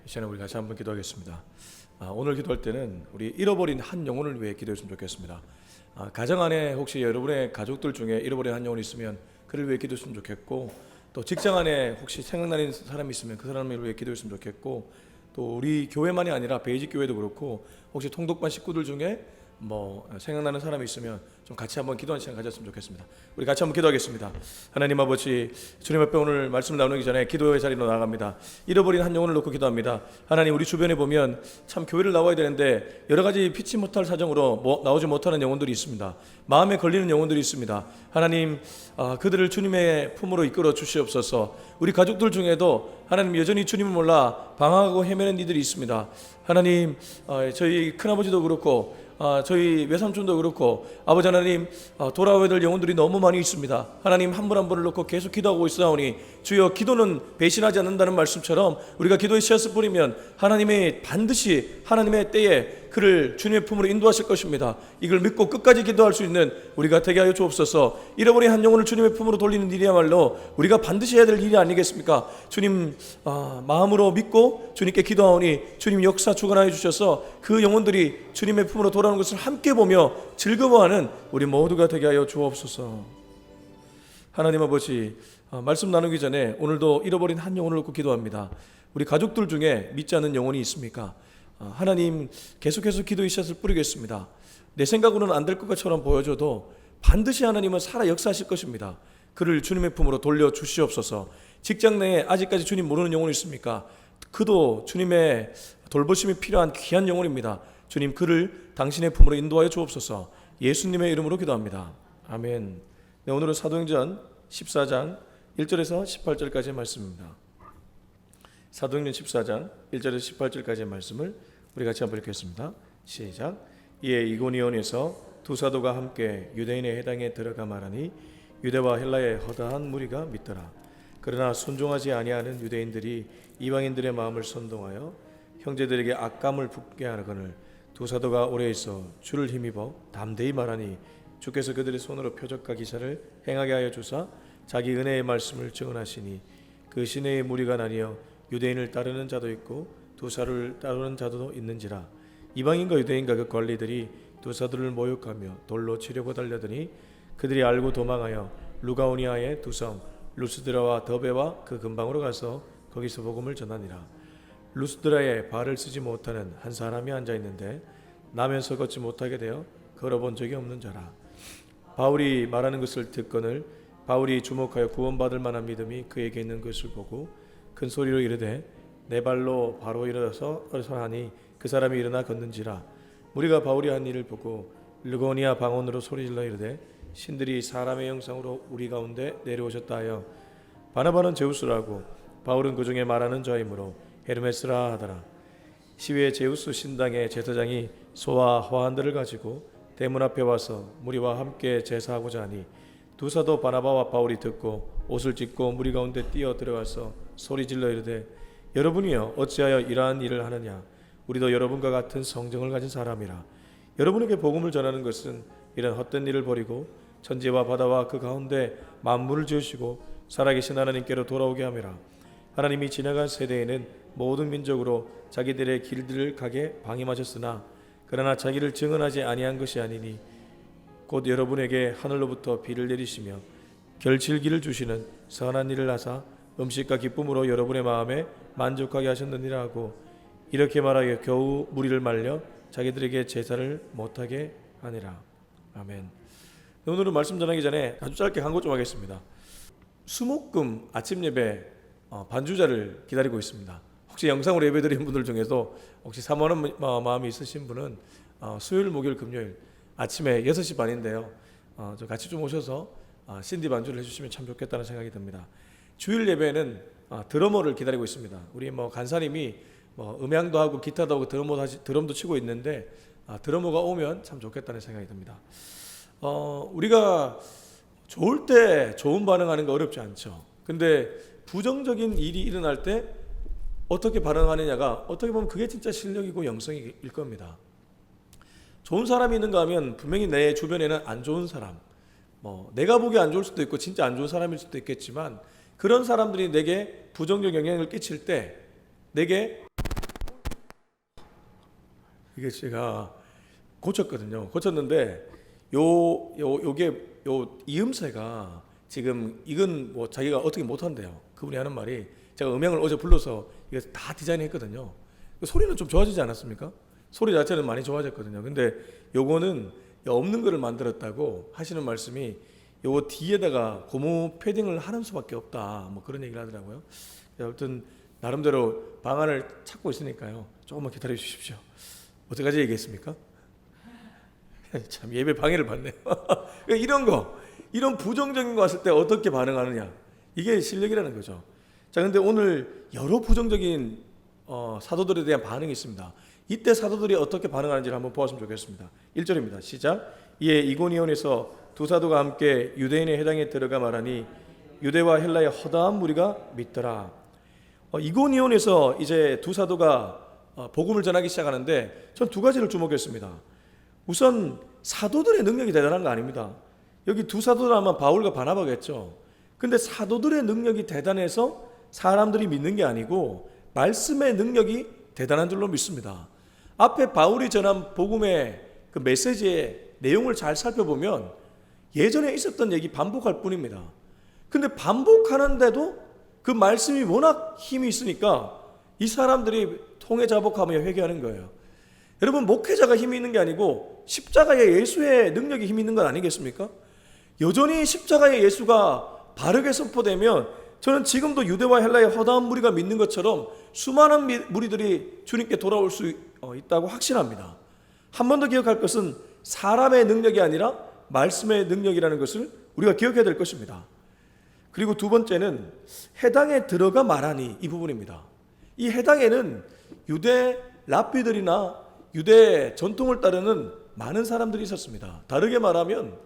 이 시간에 우리 같이 한번 기도하겠습니다. 오늘 기도할 때는 우리 잃어버린 한 영혼을 위해 기도했으면 좋겠습니다. 가정 안에 혹시 여러분의 가족들 중에 잃어버린 한 영혼이 있으면 그를 위해 기도했으면 좋겠고, 또 직장 안에 혹시 생각나는 사람이 있으면 그 사람을 위해 기도했으면 좋겠고, 또 우리 교회만이 아니라 베이직 교회도 그렇고 혹시 통독반 식구들 중에 생각나는 사람이 있으면 좀 같이 한번 기도하는 시간 가졌으면 좋겠습니다. 우리 같이 한번 기도하겠습니다. 하나님 아버지, 주님 앞에 오늘 말씀을 나누기 전에 기도의 자리로 나아갑니다. 잃어버린 한 영혼을 놓고 기도합니다. 하나님, 우리 주변에 보면 참 교회를 나와야 되는데 여러 가지 피치 못할 사정으로 나오지 못하는 영혼들이 있습니다. 마음에 걸리는 영혼들이 있습니다. 하나님, 그들을 주님의 품으로 이끌어 주시옵소서. 우리 가족들 중에도 하나님 여전히 주님을 몰라 방황하고 헤매는 이들이 있습니다. 하나님, 저희 큰아버지도 그렇고 저희 외삼촌도 그렇고 아버지 하나님, 돌아와야 될 영혼들이 너무 많이 있습니다. 하나님, 한 분 한 분을 놓고 계속 기도하고 있사오니 주여, 기도는 배신하지 않는다는 말씀처럼 우리가 기도의 씨앗을 뿌리면 하나님이 반드시 하나님의 때에 그를 주님의 품으로 인도하실 것입니다. 이걸 믿고 끝까지 기도할 수 있는 우리가 되게 하여 주옵소서. 잃어버린 한 영혼을 주님의 품으로 돌리는 일이야말로 우리가 반드시 해야 될 일이 아니겠습니까? 주님 마음으로 믿고 주님께 기도하오니 주님 역사 주관하여 주셔서 그 영혼들이 주님의 품으로 돌아오는 것을 함께 보며 즐거워하는 우리 모두가 되게 하여 주옵소서. 하나님 아버지, 말씀 나누기 전에 오늘도 잃어버린 한 영혼을 놓고 기도합니다. 우리 가족들 중에 믿지 않는 영혼이 있습니까? 하나님, 계속해서 기도의 씨앗을 뿌리겠습니다. 내 생각으로는 안 될 것처럼 보여줘도 반드시 하나님은 살아 역사하실 것입니다. 그를 주님의 품으로 돌려 주시옵소서. 직장 내에 아직까지 주님 모르는 영혼이 있습니까? 그도 주님의 돌보심이 필요한 귀한 영혼입니다. 주님, 그를 당신의 품으로 인도하여 주옵소서. 예수님의 이름으로 기도합니다. 아멘. 네, 오늘은 사도행전 14장 1절에서 18절까지의 말씀입니다. 사도행전 14장 1절에서 18절까지의 말씀을 우리 같이 한번 읽겠습니다. 시작. 이에 이고니온에서 두 사도가 함께 유대인의 회당에 들어가 말하니 유대와 헬라의 허다한 무리가 믿더라. 그러나 순종하지 아니하는 유대인들이 이방인들의 마음을 선동하여 형제들에게 악감을 붙게 하거늘 두 사도가 오래 있어 주를 힘입어 담대히 말하니 주께서 그들의 손으로 표적과 기사를 행하게 하여 주사 자기 은혜의 말씀을 증언하시니 그 시내의 무리가 나뉘어 유대인을 따르는 자도 있고 두 사도를 따르는 자도 있는지라. 이방인과 유대인과 그 관리들이 두 사도를 모욕하며 돌로 치려고 달려드니 그들이 알고 도망하여 루가오니아의 두 성 루스드라와 더베와 그 근방으로 가서 거기서 복음을 전하니라. 루스드라에 발을 쓰지 못하는 한 사람이 앉아 있는데 나면서 걷지 못하게 되어 걸어본 적이 없는 자라. 바울이 말하는 것을 듣거늘 바울이 주목하여 구원받을 만한 믿음이 그에게 있는 것을 보고 큰 소리로 이르되 내 발로 바로 일어서 하니 그 사람이 일어나 걷는지라. 무리가 바울이 한 일을 보고 르고니아 방언으로 소리질러 이르되 신들이 사람의 형상으로 우리 가운데 내려오셨다 하여 바나바는 제우스라고 바울은 그 중에 말하는 자이므로 헤르메스라 하더라. 시위의 제우스 신당의 제사장이 소와 화환들을 가지고 대문 앞에 와서 무리와 함께 제사하고자 하니 두 사도 바나바와 바울이 듣고 옷을 찢고 무리 가운데 뛰어 들어가서 소리질러 이르되 여러분이여 어찌하여 이러한 일을 하느냐. 우리도 여러분과 같은 성정을 가진 사람이라. 여러분에게 복음을 전하는 것은 이런 헛된 일을 버리고 천지와 바다와 그 가운데 만물을 지으시고 살아계신 하나님께로 돌아오게 함이라. 하나님이 지나간 세대에는 모든 민족으로 자기들의 길들을 가게 방임하셨으나 그러나 자기를 증언하지 아니한 것이 아니니 곧 여러분에게 하늘로부터 비를 내리시며 결실기를 주시는 선한 일을 하사 음식과 기쁨으로 여러분의 마음에 만족하게 하셨느니라 하고 이렇게 말하여 겨우 무리를 말려 자기들에게 제사를 못하게 하니라. 아멘. 오늘은 말씀 전하기 전에 아주 짧게 광고 좀 하겠습니다. 수목금 아침 예배 반주자를 기다리고 있습니다. 혹시 영상으로 예배드리는 분들 중에서 혹시 사모하는 마음이 있으신 분은 수요일, 목요일, 금요일 아침에 6시 반인데요. 좀 같이 좀 오셔서 신디 반주를 해주시면 참 좋겠다는 생각이 듭니다. 주일 예배는 드러머를 기다리고 있습니다. 우리 간사님이 음향도 하고 기타도 하고 드럼도 치고 있는데 드러머가 오면 참 좋겠다는 생각이 듭니다. 우리가 좋을 때 좋은 반응하는 거 어렵지 않죠. 근데 부정적인 일이 일어날 때 어떻게 반응하느냐가 어떻게 보면 그게 진짜 실력이고 영성일 겁니다. 좋은 사람이 있는가 하면 분명히 내 주변에는 안 좋은 사람, 내가 보기 안 좋을 수도 있고 진짜 안 좋은 사람일 수도 있겠지만 그런 사람들이 내게 부정적 영향을 끼칠 때 내게 이게 제가 고쳤거든요. 고쳤는데 요게 이음새가 지금 이건 뭐 자기가 어떻게 못한대요. 그분이 하는 말이 제가 음향을 어제 불러서 이거 다 디자인했거든요. 소리는 좀 좋아지지 않았습니까? 소리 자체는 많이 좋아졌거든요. 근데 요거는 없는 거를 만들었다고 하시는 말씀이 요거 뒤에다가 고무 패딩을 하는 수밖에 없다. 뭐 그런 얘기를 하더라고요. 아무튼 나름대로 방안을 찾고 있으니까요. 조금만 기다려 주십시오. 어디까지 얘기했습니까? 참 예배 방해를 받네요. 이런 부정적인 거 왔을 때 어떻게 반응하느냐, 이게 실력이라는 거죠. 자, 근데 오늘 여러 부정적인 사도들에 대한 반응이 있습니다. 이때 사도들이 어떻게 반응하는지를 한번 보았으면 좋겠습니다. 1절입니다. 시작. 이에 이고니온에서 두 사도가 함께 유대인의 회당에 들어가 말하니 유대와 헬라의 허다한 무리가 믿더라. 이고니온에서 이제 두 사도가 복음을 전하기 시작하는데 전 두 가지를 주목했습니다. 우선 사도들의 능력이 대단한 거 아닙니다. 여기 두 사도들 하면 바울과 바나바겠죠. 근데 사도들의 능력이 대단해서 사람들이 믿는 게 아니고 말씀의 능력이 대단한 줄로 믿습니다. 앞에 바울이 전한 복음의 그 메시지의 내용을 잘 살펴보면 예전에 있었던 얘기 반복할 뿐입니다. 근데 반복하는데도 그 말씀이 워낙 힘이 있으니까 이 사람들이 통회자복하며 회개하는 거예요. 여러분, 목회자가 힘이 있는 게 아니고 십자가의 예수의 능력이 힘이 있는 건 아니겠습니까? 여전히 십자가의 예수가 바르게 선포되면 저는 지금도 유대와 헬라의 허다한 무리가 믿는 것처럼 수많은 무리들이 주님께 돌아올 수 있다고 확신합니다. 한 번 더 기억할 것은 사람의 능력이 아니라 말씀의 능력이라는 것을 우리가 기억해야 될 것입니다. 그리고 두 번째는 해당에 들어가 말하니, 이 부분입니다. 이 해당에는 유대 랍비들이나 유대 전통을 따르는 많은 사람들이 있었습니다. 다르게 말하면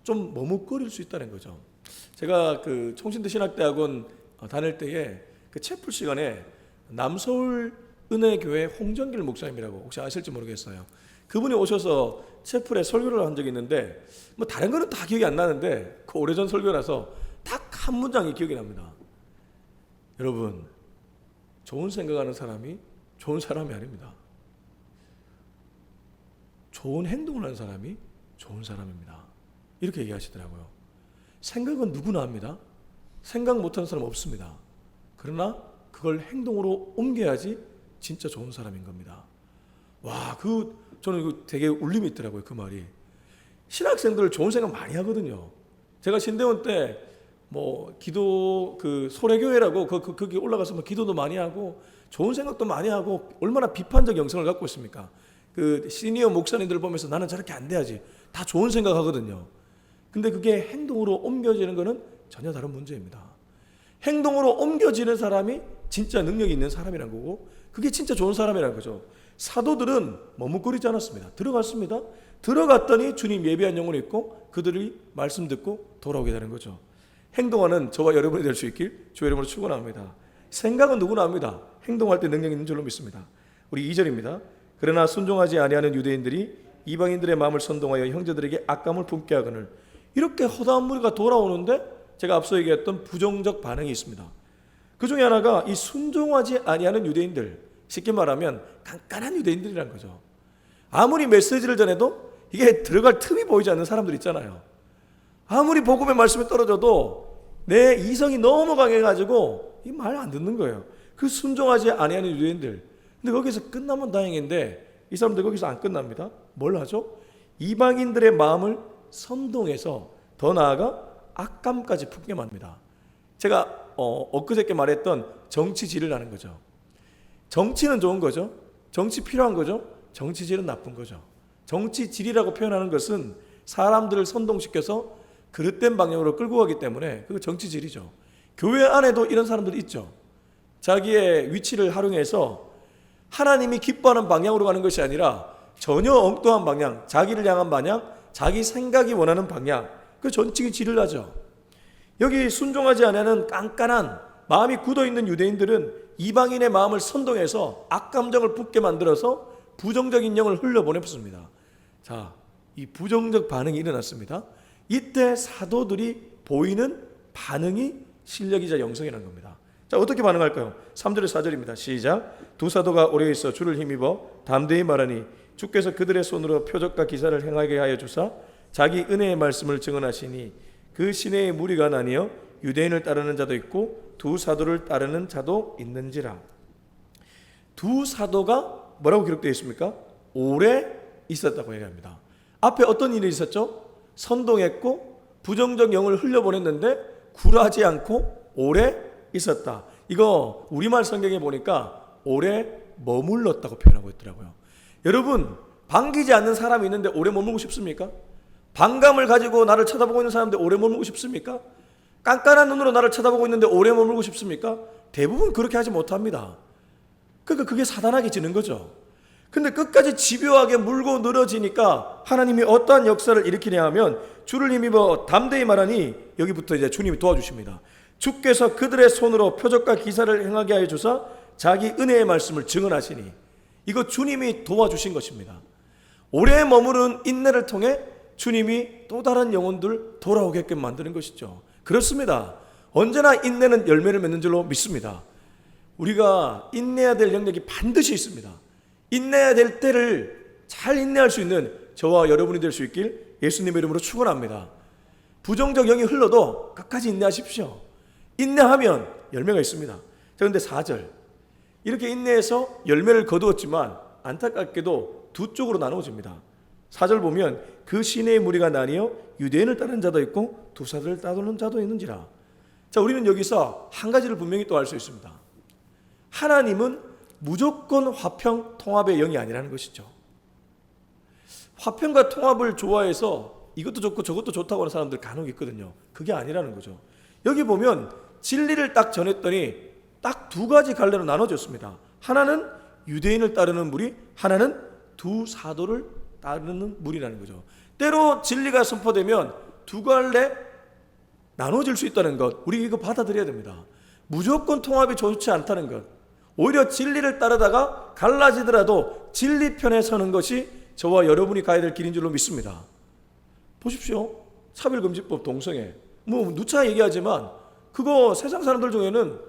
좀 머뭇거릴 수 있다는 거죠. 제가 그 총신대 신학대학원 다닐 때에 그 채플 시간에 남서울 은혜교회 홍정길 목사님이라고 혹시 아실지 모르겠어요. 그분이 오셔서 채플에 설교를 한 적이 있는데 뭐 다른 거는 다 기억이 안 나는데 그 오래전 설교라서 딱 한 문장이 기억이 납니다. 여러분, 좋은 생각하는 사람이 좋은 사람이 아닙니다. 좋은 행동을 하는 사람이 좋은 사람입니다. 이렇게 얘기하시더라고요. 생각은 누구나 합니다. 생각 못하는 사람 없습니다. 그러나 그걸 행동으로 옮겨야지 진짜 좋은 사람인 겁니다. 와, 저는 되게 울림이 있더라고요, 그 말이. 신학생들 좋은 생각 많이 하거든요. 제가 신대원 때 기도 소래교회라고 거기 올라가서 기도도 많이 하고 좋은 생각도 많이 하고 얼마나 비판적 영성을 갖고 있습니까? 그 시니어 목사님들 보면서 나는 저렇게 안 돼야지, 다 좋은 생각하거든요. 근데 그게 행동으로 옮겨지는 것은 전혀 다른 문제입니다. 행동으로 옮겨지는 사람이 진짜 능력이 있는 사람이란 거고, 그게 진짜 좋은 사람이라는 거죠. 사도들은 머뭇거리지 않았습니다. 들어갔습니다. 들어갔더니 주님 예배한 영혼이 있고 그들이 말씀 듣고 돌아오게 되는 거죠. 행동하는 저와 여러분이 될 수 있길 주의 이름으로 축원합니다. 생각은 누구나 합니다. 행동할 때 능력이 있는 줄로 믿습니다. 우리 2절입니다. 그러나 순종하지 아니하는 유대인들이 이방인들의 마음을 선동하여 형제들에게 악감을 품게 하거늘. 이렇게 허다한 무리가 돌아오는데 제가 앞서 얘기했던 부정적 반응이 있습니다. 그 중에 하나가 이 순종하지 아니하는 유대인들, 쉽게 말하면 깐깐한 유대인들이라는 거죠. 아무리 메시지를 전해도 이게 들어갈 틈이 보이지 않는 사람들 있잖아요. 아무리 복음의 말씀이 떨어져도 내 이성이 너무 강해가지고 이 말 안 듣는 거예요. 그 순종하지 아니하는 유대인들. 근데 거기서 끝나면 다행인데 이 사람들 거기서 안 끝납니다. 뭘 하죠? 이방인들의 마음을 선동해서 더 나아가 악감까지 품게 만듭니다. 제가 엊그저께 말했던 정치질을 하는 거죠. 정치는 좋은 거죠. 정치 필요한 거죠. 정치질은 나쁜 거죠. 정치질이라고 표현하는 것은 사람들을 선동시켜서 그릇된 방향으로 끌고 가기 때문에 그거 정치질이죠. 교회 안에도 이런 사람들이 있죠. 자기의 위치를 활용해서 하나님이 기뻐하는 방향으로 가는 것이 아니라 전혀 엉뚱한 방향, 자기를 향한 방향, 자기 생각이 원하는 방향, 그 정치질을 하죠. 여기 순종하지 않는 깐깐한 마음이 굳어있는 유대인들은 이방인의 마음을 선동해서 악감정을 품게 만들어서 부정적인 영을 흘려보냈습니다. 자, 이 부정적 반응이 일어났습니다. 이때 사도들이 보이는 반응이 실력이자 영성이라는 겁니다. 자, 어떻게 반응할까요? 3절에서 4절입니다. 시작. 두 사도가 오래 있어 주를 힘입어 담대히 말하니 주께서 그들의 손으로 표적과 기사를 행하게 하여 주사 자기 은혜의 말씀을 증언하시니 그 시내의 무리가 나뉘어 유대인을 따르는 자도 있고 두 사도를 따르는 자도 있는지라. 두 사도가 뭐라고 기록되어 있습니까? 오래 있었다고 얘기합니다. 앞에 어떤 일이 있었죠? 선동했고 부정적 영을 흘려보냈는데 굴하지 않고 오래 있었다. 이거 우리말 성경에 보니까 오래 머물렀다고 표현하고 있더라고요. 여러분, 반기지 않는 사람이 있는데 오래 머물고 싶습니까? 반감을 가지고 나를 쳐다보고 있는 사람인데 오래 머물고 싶습니까? 깐깐한 눈으로 나를 쳐다보고 있는데 오래 머물고 싶습니까? 대부분 그렇게 하지 못합니다. 그러니까 그게 사단에게 지는 거죠. 근데 끝까지 집요하게 물고 늘어지니까 하나님이 어떠한 역사를 일으키냐 하면 주를 힘입어 담대히 말하니 여기부터 이제 주님이 도와주십니다. 주께서 그들의 손으로 표적과 기사를 행하게 하여 주사 자기 은혜의 말씀을 증언하시니, 이거 주님이 도와주신 것입니다. 오래 머무른 인내를 통해 주님이 또 다른 영혼들 돌아오게끔 만드는 것이죠. 그렇습니다. 언제나 인내는 열매를 맺는 줄로 믿습니다. 우리가 인내해야 될 영역이 반드시 있습니다. 인내해야 될 때를 잘 인내할 수 있는 저와 여러분이 될 수 있길 예수님의 이름으로 축원합니다. 부정적 영이 흘러도 끝까지 인내하십시오. 인내하면 열매가 있습니다. 자, 그런데 4절, 이렇게 인내해서 열매를 거두었지만 안타깝게도 두 쪽으로 나누어집니다. 4절 보면 그 시내의 무리가 나뉘어 유대인을 따르는 자도 있고 두 사도를 따르는 자도 있는지라. 자, 우리는 여기서 한 가지를 분명히 또 알 수 있습니다. 하나님은 무조건 화평 통합의 영이 아니라는 것이죠. 화평과 통합을 좋아해서 이것도 좋고 저것도 좋다고 하는 사람들 간혹 있거든요. 그게 아니라는 거죠. 여기 보면 진리를 딱 전했더니 딱 두 가지 갈래로 나눠졌습니다. 하나는 유대인을 따르는 무리, 하나는 두 사도를 따르는 무리라는 거죠. 때로 진리가 선포되면 두 갈래 나눠질 수 있다는 것, 우리 이거 받아들여야 됩니다. 무조건 통합이 좋지 않다는 것, 오히려 진리를 따르다가 갈라지더라도 진리 편에 서는 것이 저와 여러분이 가야 될 길인 줄로 믿습니다. 보십시오. 차별금지법 동성애, 뭐 누차 얘기하지만 그거 세상 사람들 중에는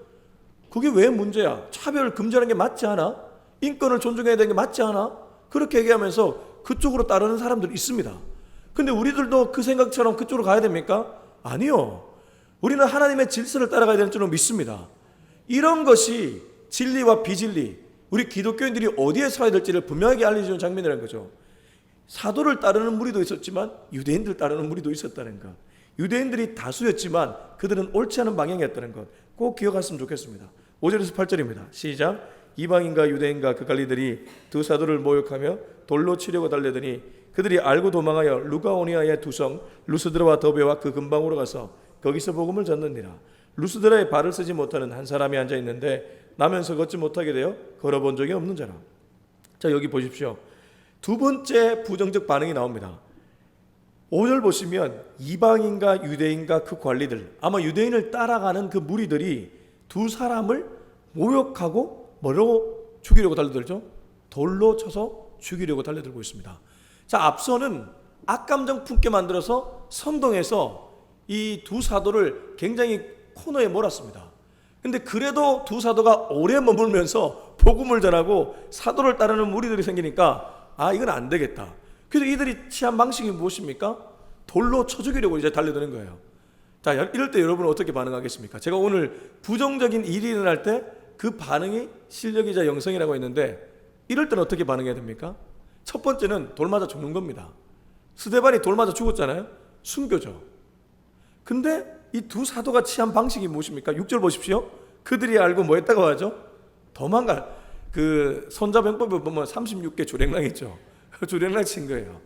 그게 왜 문제야? 차별 금지하는 게 맞지 않아? 인권을 존중해야 되는 게 맞지 않아? 그렇게 얘기하면서 그쪽으로 따르는 사람들 있습니다. 근데 우리들도 그 생각처럼 그쪽으로 가야 됩니까? 아니요. 우리는 하나님의 질서를 따라가야 되는 줄로 믿습니다. 이런 것이 진리와 비진리, 우리 기독교인들이 어디에 서야 될지를 분명하게 알려주는 장면이라는 거죠. 사도를 따르는 무리도 있었지만 유대인들 따르는 무리도 있었다는 것, 유대인들이 다수였지만 그들은 옳지 않은 방향이었다는 것 꼭 기억하셨으면 좋겠습니다. 5절에서 8절입니다. 시작. 이방인과 유대인과 그 관리들이 두 사도를 모욕하며 돌로 치려고 달려더니 그들이 알고 도망하여 루가오니아의 두 성 루스드라와 더베와 그 근방으로 가서 거기서 복음을 전느니라. 루스드라에 발을 쓰지 못하는 한 사람이 앉아 있는데 나면서 걷지 못하게 되어 걸어본 적이 없는 자라. 자, 여기 보십시오. 두 번째 부정적 반응이 나옵니다. 5절 보시면 이방인과 유대인과 그 관리들, 아마 유대인을 따라가는 그 무리들이 두 사람을 모욕하고 뭐라고 죽이려고 달려들죠? 돌로 쳐서 죽이려고 달려들고 있습니다. 자, 앞서는 악감정 품게 만들어서 선동해서 이 두 사도를 굉장히 코너에 몰았습니다. 근데 그래도 두 사도가 오래 머물면서 복음을 전하고 사도를 따르는 무리들이 생기니까 이건 안 되겠다. 그래서 이들이 취한 방식이 무엇입니까? 돌로 쳐 죽이려고 이제 달려드는 거예요. 자, 이럴 때 여러분은 어떻게 반응하겠습니까? 제가 오늘 부정적인 일이 일어날 때 그 반응이 실력이자 영성이라고 했는데 이럴 때는 어떻게 반응해야 됩니까? 첫 번째는 돌 맞아 죽는 겁니다. 스데반이 돌 맞아 죽었잖아요. 순교죠. 근데 이 두 사도가 취한 방식이 무엇입니까? 6절 보십시오. 그들이 알고 뭐 했다고 하죠? 도망갈, 그 손자병법에 보면 36개 주랭랑 있죠. 주랭랑 친 거예요.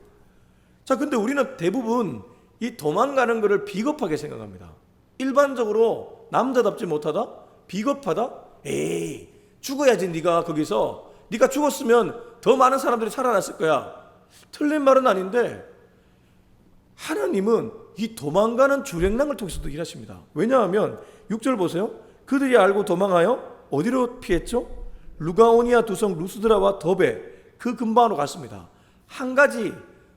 자, 근데 우리는 대부분 이 도망가는 것을 비겁하게 생각합니다. 일반적으로 남자답지 못하다, 비겁하다. 에이, 죽어야지. 네가 거기서 네가 죽었으면 더 많은 사람들이 살아났을 거야. 틀린 말은 아닌데 하나님은 이 도망가는 주랭랑을 통해서도 일하십니다. 왜냐하면 6절 보세요. 그들이 알고 도망하여 어디로 피했죠? 루가오니아 두성 루스드라와 더베 그 근방으로 갔습니다. 한 가지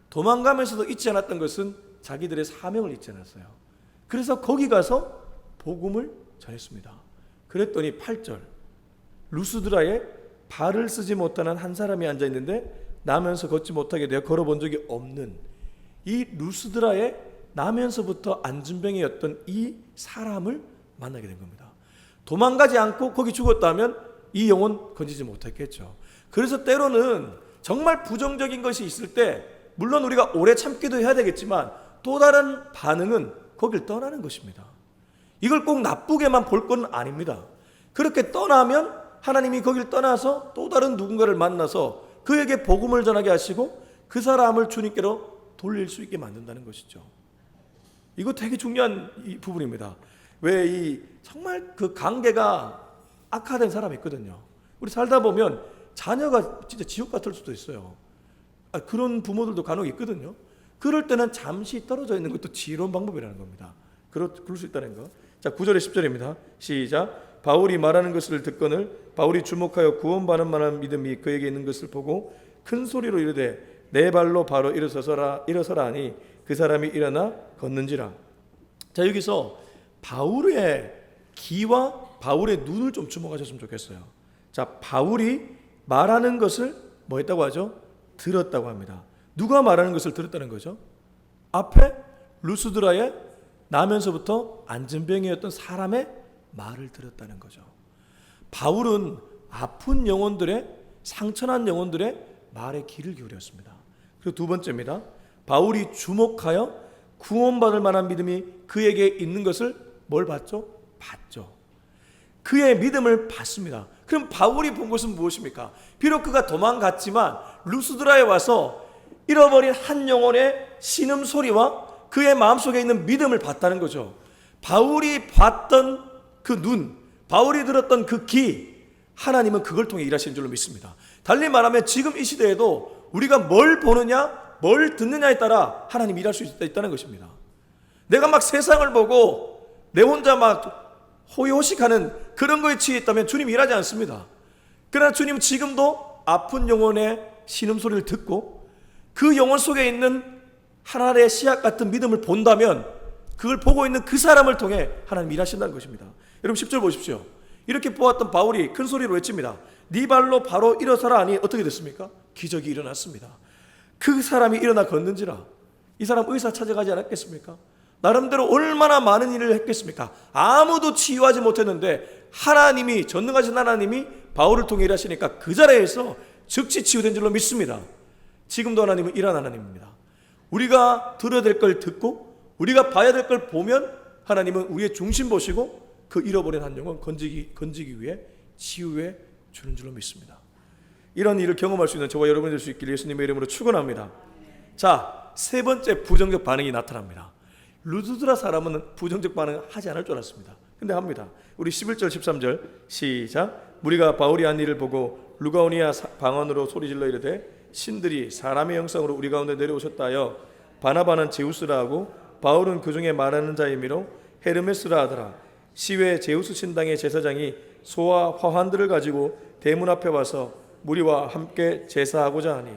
도망가면서도 잊지 않았던 것은 자기들의 사명을 잊지 않았어요. 그래서 거기 가서 복음을 전했습니다. 그랬더니 8절, 루스드라에 발을 쓰지 못하는 한 사람이 앉아있는데 나면서 걷지 못하게 내가 걸어본 적이 없는 이 루스드라의 나면서부터 안진병이었던 이 사람을 만나게 된 겁니다. 도망가지 않고 거기 죽었다면 이 영혼 건지지 못했겠죠. 그래서 때로는 정말 부정적인 것이 있을 때 물론 우리가 오래 참기도 해야 되겠지만 또 다른 반응은 거길 떠나는 것입니다. 이걸 꼭 나쁘게만 볼 건 아닙니다. 그렇게 떠나면 하나님이 거길 떠나서 또 다른 누군가를 만나서 그에게 복음을 전하게 하시고 그 사람을 주님께로 돌릴 수 있게 만든다는 것이죠. 이거 되게 중요한 이 부분입니다. 왜 이 정말 그 관계가 악화된 사람이 있거든요. 우리 살다 보면 자녀가 진짜 지옥 같을 수도 있어요. 그런 부모들도 간혹 있거든요. 그럴 때는 잠시 떨어져 있는 것도 지혜로운 방법이라는 겁니다. 그럴 수 있다는 거. 자, 9절에 10절입니다. 시작. 바울이 말하는 것을 듣거늘 바울이 주목하여 구원받을 만한 믿음이 그에게 있는 것을 보고 큰 소리로 이르되 내 발로 바로 일어서라 하니 그 사람이 일어나 걷는지라. 자, 여기서 바울의 귀와 바울의 눈을 좀 주목하셨으면 좋겠어요. 자, 바울이 말하는 것을 뭐 했다고 하죠? 들었다고 합니다. 누가 말하는 것을 들었다는 거죠? 앞에 루스드라의 나면서부터 안진병이었던 사람의 말을 들었다는 거죠. 바울은 아픈 영혼들의, 상처난 영혼들의 말에 귀를 기울였습니다. 그리고 두 번째입니다. 바울이 주목하여 구원받을 만한 믿음이 그에게 있는 것을 뭘 봤죠? 봤죠. 그의 믿음을 봤습니다. 그럼 바울이 본 것은 무엇입니까? 비록 그가 도망갔지만 루스드라에 와서 잃어버린 한 영혼의 신음소리와 그의 마음속에 있는 믿음을 봤다는 거죠. 바울이 봤던 그 눈, 바울이 들었던 그 귀, 하나님은 그걸 통해 일하시는 줄로 믿습니다. 달리 말하면 지금 이 시대에도 우리가 뭘 보느냐, 뭘 듣느냐에 따라 하나님이 일할 수 있다는 것입니다. 내가 막 세상을 보고 내 혼자 막 호의호식하는 그런 거에 취해 있다면 주님이 일하지 않습니다. 그러나 주님은 지금도 아픈 영혼의 신음소리를 듣고 그 영혼 속에 있는 하나의 씨앗 같은 믿음을 본다면 그걸 보고 있는 그 사람을 통해 하나님이 일하신다는 것입니다. 여러분 10절 보십시오. 이렇게 보았던 바울이 큰 소리로 외칩니다. 네 발로 바로 일어서라 하니 어떻게 됐습니까? 기적이 일어났습니다. 그 사람이 일어나 걷는지라. 이 사람 의사 찾아가지 않았겠습니까? 나름대로 얼마나 많은 일을 했겠습니까? 아무도 치유하지 못했는데 하나님이, 전능하신 하나님이 바울을 통해 일하시니까 그 자리에서 즉시 치유된 줄로 믿습니다. 지금도 하나님은 일하는 하나님입니다. 우리가 들어야 될 걸 듣고 우리가 봐야 될 걸 보면 하나님은 우리의 중심 보시고 그 잃어버린 한 영혼 건지기 위해 치유해 주는 줄로 믿습니다. 이런 일을 경험할 수 있는 저와 여러분이 될 수 있기를 예수님의 이름으로 축원합니다. 자, 세 번째 부정적 반응이 나타납니다. 루스드라 사람은 부정적 반응 하지 않을 줄 알았습니다. 근데 합니다. 우리 11절 13절 시작. 무리가 바울이 한 일을 보고 루가오니아 방언으로 소리질러 이르되 신들이 사람의 형상으로 우리 가운데 내려오셨다 하여 바나바는 제우스라 하고 바울은 그 중에 말하는 자이미로 헤르메스라 하더라. 시외 제우스 신당의 제사장이 소와 화환들을 가지고 대문 앞에 와서 무리와 함께 제사하고자 하니,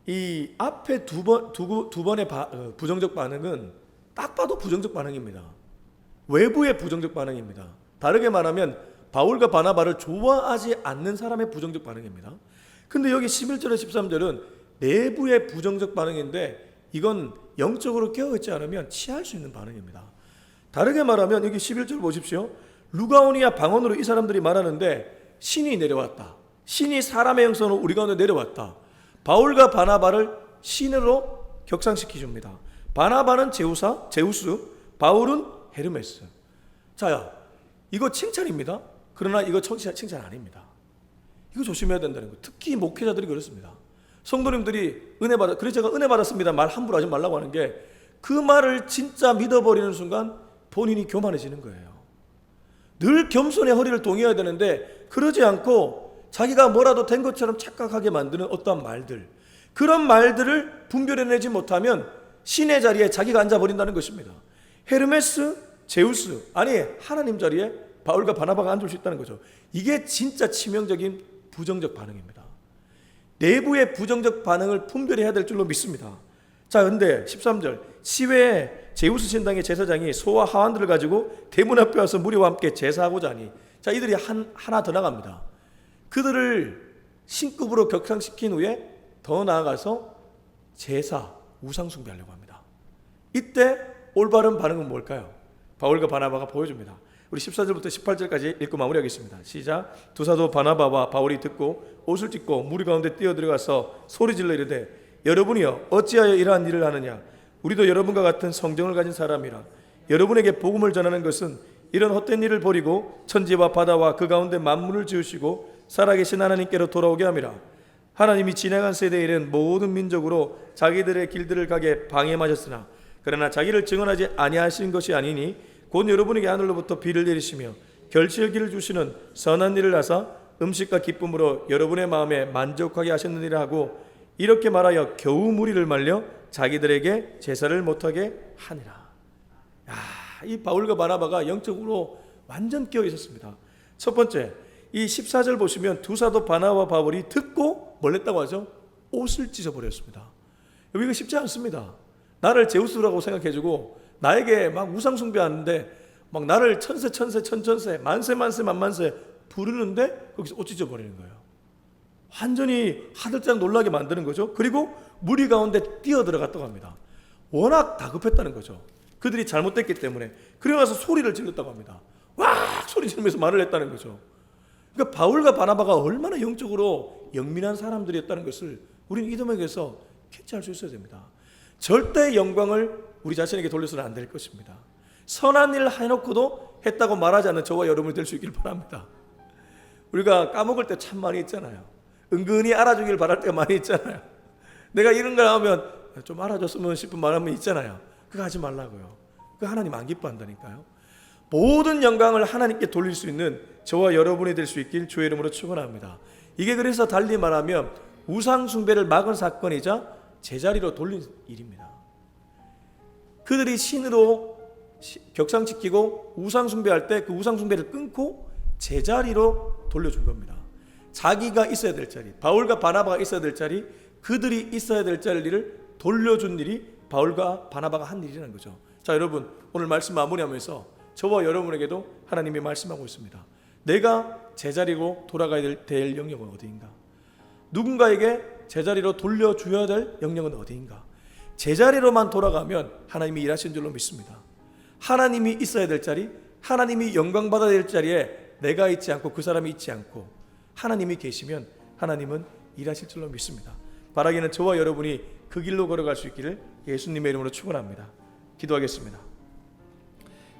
이 앞에 두 번의 부정적 반응은 딱 봐도 부정적 반응입니다. 외부의 부정적 반응입니다. 다르게 말하면 바울과 바나바를 좋아하지 않는 사람의 부정적 반응입니다. 근데 여기 11절에 13절은 내부의 부정적 반응인데 이건 영적으로 깨어있지 않으면 취할 수 있는 반응입니다. 다르게 말하면 여기 11절 보십시오. 루가오니아 방언으로 이 사람들이 말하는데 신이 내려왔다. 신이 사람의 형상으로 우리 가운데 내려왔다. 바울과 바나바를 신으로 격상시키줍니다. 바나바는 제우스, 바울은 헤르메스. 자, 이거 칭찬입니다. 그러나 이거 칭찬 아닙니다. 이거 조심해야 된다는 거예요. 특히 목회자들이 그렇습니다. 성도님들이 그래서 제가 은혜 받았습니다 말 함부로 하지 말라고 하는 게, 그 말을 진짜 믿어버리는 순간 본인이 교만해지는 거예요. 늘 겸손의 허리를 동여야 되는데 그러지 않고 자기가 뭐라도 된 것처럼 착각하게 만드는 어떠한 말들, 그런 말들을 분별해내지 못하면 신의 자리에 자기가 앉아버린다는 것입니다. 헤르메스, 제우스, 아니 하나님 자리에 바울과 바나바가 앉을 수 있다는 거죠. 이게 진짜 치명적인 부정적 반응입니다. 내부의 부정적 반응을 분별해야 될 줄로 믿습니다. 자, 근데 13절 시외에 제우스 신당의 제사장이 소와 하환들을 가지고 대문 앞에 와서 무리와 함께 제사하고자 하니, 자, 이들이 하나 더 나갑니다. 그들을 신급으로 격상시킨 후에 더 나아가서 제사, 우상 숭배하려고 합니다. 이때 올바른 반응은 뭘까요? 바울과 바나바가 보여줍니다. 우리 14절부터 18절까지 읽고 마무리하겠습니다. 시작. 두 사도 바나바와 바울이 듣고 옷을 찢고 무리 가운데 뛰어들어가서 소리질러 이르되 여러분이여 어찌하여 이러한 일을 하느냐? 우리도 여러분과 같은 성정을 가진 사람이라. 여러분에게 복음을 전하는 것은 이런 헛된 일을 버리고 천지와 바다와 그 가운데 만물을 지으시고 살아계신 하나님께로 돌아오게 함이라. 하나님이 지나간 세대에 이른 모든 민족으로 자기들의 길들을 가게 방임하셨으나 그러나 자기를 증언하지 아니하신 것이 아니니 곧 여러분에게 하늘로부터 비를 내리시며 결실기를 주시는 선한 일을 하사 음식과 기쁨으로 여러분의 마음에 만족하게 하셨느니라 하고 이렇게 말하여 겨우 무리를 말려 자기들에게 제사를 못하게 하니라. 이 바울과 바나바가 영적으로 완전 깨어 있었습니다. 첫 번째, 이 14절 보시면 두 사도 바나바와 바울이 듣고 뭘 했다고 하죠? 옷을 찢어버렸습니다. 여기가 쉽지 않습니다. 나를 제우스라고 생각해주고 나에게 막 우상 숭배하는데 막 나를 천세 만세 만만세 부르는데 거기서 옷 찢어버리는 거예요. 완전히 하들짝 놀라게 만드는 거죠. 그리고 무리 가운데 뛰어들어갔다고 합니다. 워낙 다급했다는 거죠. 그들이 잘못됐기 때문에. 그러고 나서 소리를 질렀다고 합니다. 와 소리 지르면서 말을 했다는 거죠. 그러니까 바울과 바나바가 얼마나 영적으로 영민한 사람들이었다는 것을 우리는 이 대목에서 캐치할 수 있어야 됩니다. 절대 영광을 우리 자신에게 돌려서는 안 될 것입니다. 선한 일 해놓고도 했다고 말하지 않는 저와 여러분이 될 수 있길 바랍니다. 우리가 까먹을 때 참 많이 있잖아요. 은근히 알아주길 바랄 때가 많이 있잖아요. 내가 이런 걸 하면 좀 알아줬으면 싶은 마음이 있잖아요. 그거 하지 말라고요. 그거 하나님 안 기뻐한다니까요. 모든 영광을 하나님께 돌릴 수 있는 저와 여러분이 될 수 있길 주의 이름으로 축원합니다. 이게 그래서 달리 말하면 우상 숭배를 막은 사건이자 제자리로 돌린 일입니다. 그들이 신으로 격상시키고 우상 숭배할 때 그 우상 숭배를 끊고 제자리로 돌려준 겁니다. 자기가 있어야 될 자리, 바울과 바나바가 있어야 될 자리, 그들이 있어야 될 자리를 돌려준 일이 바울과 바나바가 한 일이라는 거죠. 자, 여러분 오늘 말씀 마무리하면서 저와 여러분에게도 하나님이 말씀하고 있습니다. 내가 제자리로 돌아가야 될 영역은 어디인가? 누군가에게 제자리로 돌려줘야 될 영역은 어디인가? 제자리로만 돌아가면 하나님이 일하신 줄로 믿습니다. 하나님이 있어야 될 자리, 하나님이 영광받아야 될 자리에 내가 있지 않고 그 사람이 있지 않고 하나님이 계시면 하나님은 일하실 줄로 믿습니다. 바라기는 저와 여러분이 그 길로 걸어갈 수 있기를 예수님의 이름으로 축원합니다. 기도하겠습니다.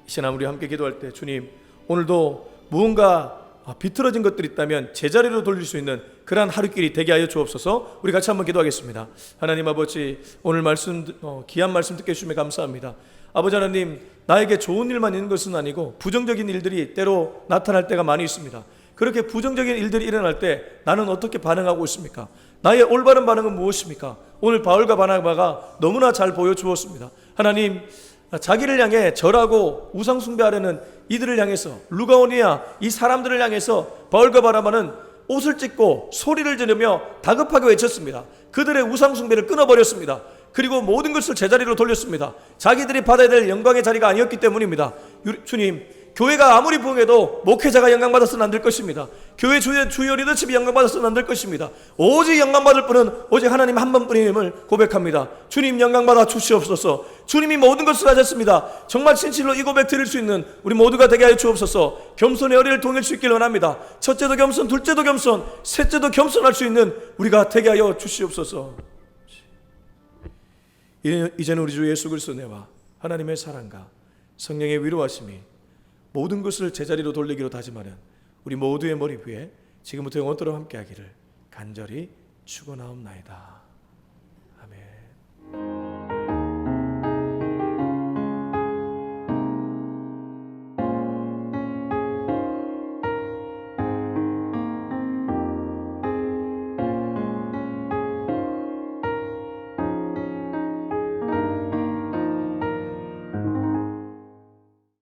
이 시간 우리 함께 기도할 때 주님, 오늘도 무언가 비틀어진 것들이 있다면 제자리로 돌릴 수 있는 그러한 하루길이 되게 하여 주옵소서. 우리 같이 한번 기도하겠습니다. 하나님 아버지, 오늘 말씀 귀한 말씀 듣게 해주시면 감사합니다. 아버지 하나님, 나에게 좋은 일만 있는 것은 아니고 부정적인 일들이 때로 나타날 때가 많이 있습니다. 그렇게 부정적인 일들이 일어날 때 나는 어떻게 반응하고 있습니까? 나의 올바른 반응은 무엇입니까? 오늘 바울과 바나바가 너무나 잘 보여주었습니다. 하나님, 자기를 향해 절하고 우상 숭배하려는 이들을 향해서, 루가오니아 이 사람들을 향해서 바울과 바나바는 옷을 찢고 소리를 지르며 다급하게 외쳤습니다. 그들의 우상 숭배를 끊어버렸습니다. 그리고 모든 것을 제자리로 돌렸습니다. 자기들이 받아야 될 영광의 자리가 아니었기 때문입니다. 주님, 교회가 아무리 부흥해도 목회자가 영광받아서는 안 될 것입니다. 교회 주요 리더십이 영광받아서는 안 될 것입니다. 오직 영광받을 분은 오직 하나님 한 분뿐임을 고백합니다. 주님 영광받아 주시옵소서. 주님이 모든 것을 하셨습니다. 정말 진실로 이 고백 드릴 수 있는 우리 모두가 되게 하여 주옵소서. 겸손의 어리를 통일 수 있길 원합니다. 첫째도 겸손, 둘째도 겸손, 셋째도 겸손할 수 있는 우리가 되게 하여 주시옵소서. 이제는 우리 주 예수 그리스도 내와 하나님의 사랑과 성령의 위로하심이 모든 것을 제자리로 돌리기로 다짐하는 우리 모두의 머리 위에 지금부터 영원토록 함께하기를 간절히 축원하옵나이다.